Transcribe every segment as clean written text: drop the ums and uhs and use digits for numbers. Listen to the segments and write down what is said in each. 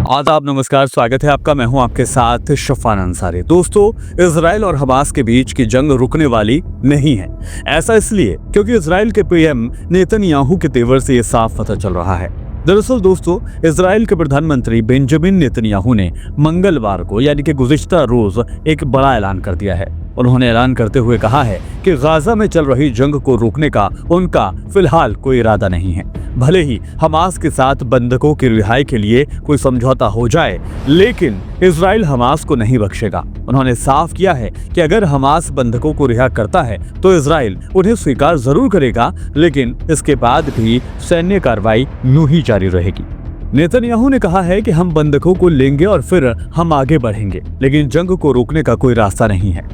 आदाब, नमस्कार, स्वागत है आपका। मैं हूं आपके साथ शफान अंसारी। दोस्तों, इजराइल और हमास के बीच की जंग रुकने वाली नहीं है। ऐसा इसलिए क्योंकि इजराइल के पीएम नेतन्याहू के तेवर से ये साफ पता चल रहा है। दरअसल दोस्तों, इजराइल के प्रधानमंत्री बेंजामिन नेतन्याहू ने मंगलवार को यानी कि गुज़िश्ता रोज एक बड़ा ऐलान कर दिया है। उन्होंने ऐलान करते हुए कहा है कि गाजा में चल रही जंग को रोकने का उनका फिलहाल कोई इरादा नहीं है। भले ही हमास के साथ बंधकों की रिहाई के लिए कोई समझौता हो जाए, लेकिन इजराइल हमास को नहीं बख्शेगा। उन्होंने साफ किया है कि अगर हमास बंधकों को रिहा करता है तो इजराइल उन्हें स्वीकार जरूर करेगा, लेकिन इसके बाद भी सैन्य कार्रवाई यूं ही जारी रहेगी। नेतन्याहू ने कहा है कि हम बंधकों को लेंगे और फिर हम आगे बढ़ेंगे, लेकिन जंग को रोकने का कोई रास्ता नहीं है।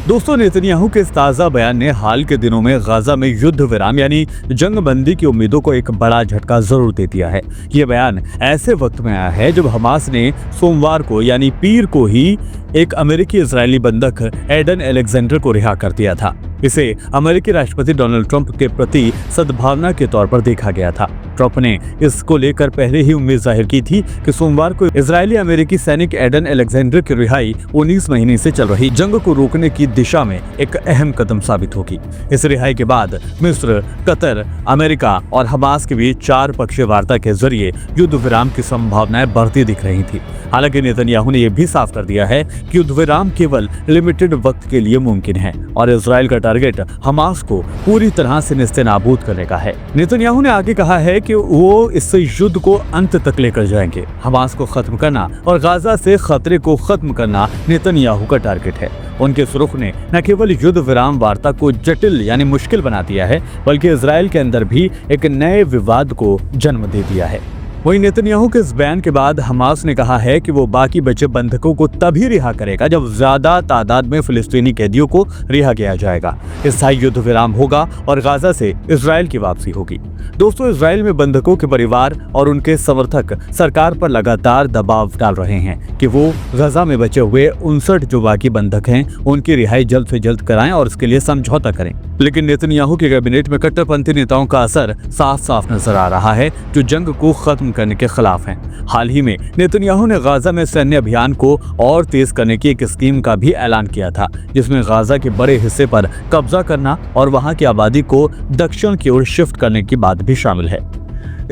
दोस्तों, नेतन्याहू के इस ताज़ा बयान ने हाल के दिनों में गाजा में युद्ध विराम यानी जंग बंदी की उम्मीदों को एक बड़ा झटका जरूर दे दिया है। ये बयान ऐसे वक्त में आया है जब हमास ने सोमवार को यानी पीर को ही एक अमेरिकी इजरायली बंधक एडन अलेक्जेंडर को रिहा कर दिया था। इसे अमेरिकी राष्ट्रपति डोनाल्ड ट्रंप के प्रति सद्भावना के तौर पर देखा गया था। ट्रंप ने इसको लेकर पहले ही उम्मीद जाहिर की थी कि सोमवार को इजरायली अमेरिकी सैनिक एडन अलेक्जेंडर की रिहाई 19 महीने से चल रही जंग को रोकने की दिशा में एक अहम कदम साबित होगी। इस रिहाई के बाद मिस्र, कतर, अमेरिका और हमास के बीच 4 पक्षीय वार्ता के जरिए युद्ध विराम की संभावनाएं बढ़ती दिख रही थी। हालांकि नेतन्याहू ने यह भी साफ कर दिया है कि युद्ध विराम केवल लिमिटेड वक्त के लिए मुमकिन है और इजराइल का टारगेट हमास को पूरी तरह से नेस्तनाबूद करने का है। नेतन्याहू ने आगे कहा है कि वो इस युद्ध को अंत तक लेकर जाएंगे। हमास को खत्म करना और गाजा से खतरे को खत्म करना नेतन्याहू का टारगेट है। उनके इस रुख ने न केवल युद्ध विराम वार्ता को जटिल यानी मुश्किल बना दिया है, बल्कि इजराइल के अंदर भी एक नए विवाद को जन्म दे दिया है। वहीं नेतन्याहू के इस बयान के बाद हमास ने कहा है कि वो बाकी बचे बंधकों को तभी रिहा करेगा जब ज्यादा तादाद में फिलिस्तीनी कैदियों को रिहा किया जाएगा, स्थायी युद्ध विराम होगा और गाजा से इजराइल की वापसी होगी। दोस्तों, इजराइल में बंधकों के परिवार और उनके समर्थक सरकार पर लगातार दबाव डाल रहे हैं कि वो गाजा में बचे हुए 59 जो बाकी बंधक हैं उनकी रिहाई जल्द से जल्द कराएं और इसके लिए समझौता करें। लेकिन नेतन्याहू के कैबिनेट में कट्टरपंथी नेताओं का असर साफ साफ नजर आ रहा है, जो जंग को खत्म करने के खिलाफ हैं। हाल ही में नेतन्याहू ने गाजा में सैन्य अभियान को और तेज करने की एक स्कीम का भी ऐलान किया था, जिसमें गाजा के बड़े हिस्से पर कब्जा करना और वहां की आबादी को दक्षिण की ओर शिफ्ट करने की बात भी शामिल है।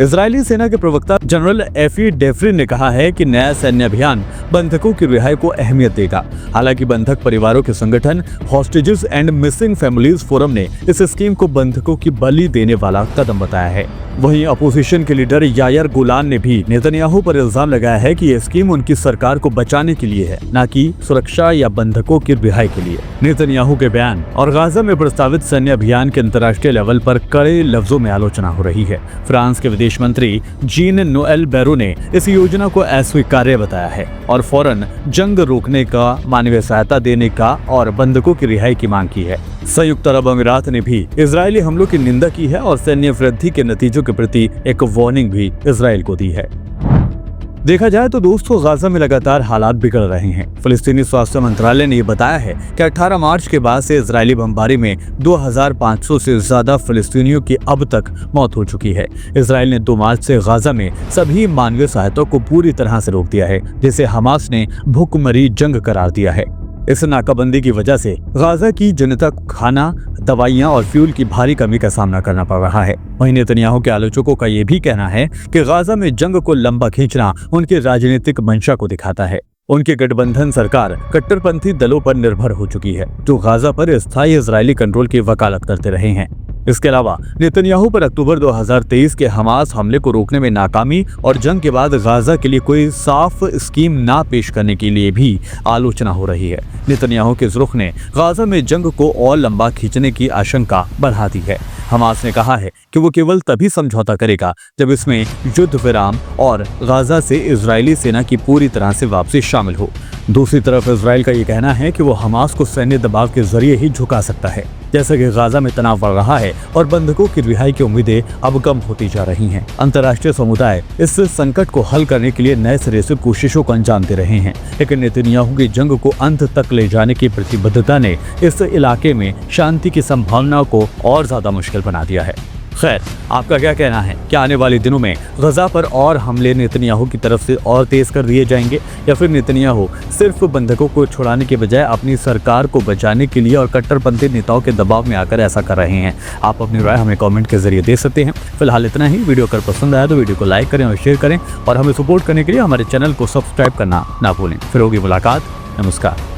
इजरायली सेना के प्रवक्ता जनरल एफी डेफ्रिन ने कहा है कि नया सैन्य अभियान बंधकों की रिहाई को अहमियत देगा। हालांकि बंधक परिवारों के संगठन hostages and missing families forum ने इस स्कीम को बंधकों की बलि देने वाला कदम बताया है। वहीं अपोजिशन के लीडर यायर गोलान ने भी नेतन्याहू पर इल्जाम लगाया है कि यह स्कीम उनकी सरकार को बचाने के लिए है, न कि सुरक्षा या बंधकों की रिहाई के लिए। नेतन्याहू के बयान और गाजा में प्रस्तावित सैन्य अभियान के अंतर्राष्ट्रीय लेवल पर कड़े लफ्जों में आलोचना हो रही है। फ्रांस के विदेश मंत्री जीन नोएल बैरो ने इस योजना को अस्वीकार्य बताया है और फौरन जंग रोकने का, मानवीय सहायता देने का और बंधकों की रिहाई की मांग की है। संयुक्त अरब अमीरात ने भी इजरायली हमलों की निंदा की है और सैन्य वृद्धि के नतीजों के प्रति एक वार्निंग भी इजराइल को दी है। देखा जाए तो दोस्तों, गाजा में लगातार हालात बिगड़ रहे हैं। फिलिस्तीनी स्वास्थ्य मंत्रालय ने बताया है कि 18 मार्च के बाद से इजरायली बमबारी में 2500 से ज्यादा फिलिस्तीनियों की अब तक मौत हो चुकी है। इजराइल ने 2 मार्च से गाजा में सभी मानवीय सहायता को पूरी तरह से रोक दिया है, जिसे हमास ने भूखमरी जंग करार दिया है। इस नाकाबंदी की वजह से गाजा की जनता को खाना, दवाइयां और फ्यूल की भारी कमी का सामना करना पड़ रहा है। वहीं नेतन्याहू के आलोचकों का यह भी कहना है कि गाजा में जंग को लंबा खींचना उनके राजनीतिक मंशा को दिखाता है। उनकी गठबंधन सरकार कट्टरपंथी दलों पर निर्भर हो चुकी है, जो गाजा पर स्थायी इजरायली कंट्रोल की वकालत करते रहे हैं। इसके अलावा नेतन्याहू पर अक्टूबर 2023 के हमास हमले को रोकने में नाकामी और जंग के बाद गाजा के लिए कोई साफ स्कीम ना पेश करने के लिए भी आलोचना हो रही है। नेतन्याहू के इस रुख ने गाजा में जंग को और लंबा खींचने की आशंका बढ़ा दी है। हमास ने कहा है कि वो केवल तभी समझौता करेगा जब इसमें युद्ध विराम और गाजा से इजरायली सेना की पूरी तरह से वापसी शामिल हो। दूसरी तरफ इजराइल का ये कहना है कि वो हमास को सैन्य दबाव के जरिए ही झुका सकता है। जैसे कि गाजा में तनाव बढ़ रहा है और बंधकों की रिहाई की उम्मीदें अब कम होती जा रही हैं। अंतर्राष्ट्रीय समुदाय इस संकट को हल करने के लिए नए सिरे से कोशिशों को अंजाम दे रहे हैं, लेकिन नेतन्याहू की जंग को अंत तक ले जाने की प्रतिबद्धता ने इस इलाके में शांति की संभावना को और ज्यादा मुश्किल बना दिया है। खैर, आपका क्या कहना है? क्या आने वाले दिनों में गजा पर और हमले नेतन्याहू की तरफ से और तेज कर दिए जाएंगे, या फिर नेतन्याहू सिर्फ बंधकों को छुड़ाने के बजाय अपनी सरकार को बचाने के लिए और कट्टरपंथी नेताओं के दबाव में आकर ऐसा कर रहे हैं? आप अपनी राय हमें कमेंट के जरिए दे सकते हैं। फिलहाल इतना ही। वीडियो अगर पसंद आया तो वीडियो को लाइक करें और शेयर करें, और हमें सपोर्ट करने के लिए हमारे चैनल को सब्सक्राइब करना ना भूलें। फिर होगी मुलाकात। नमस्कार।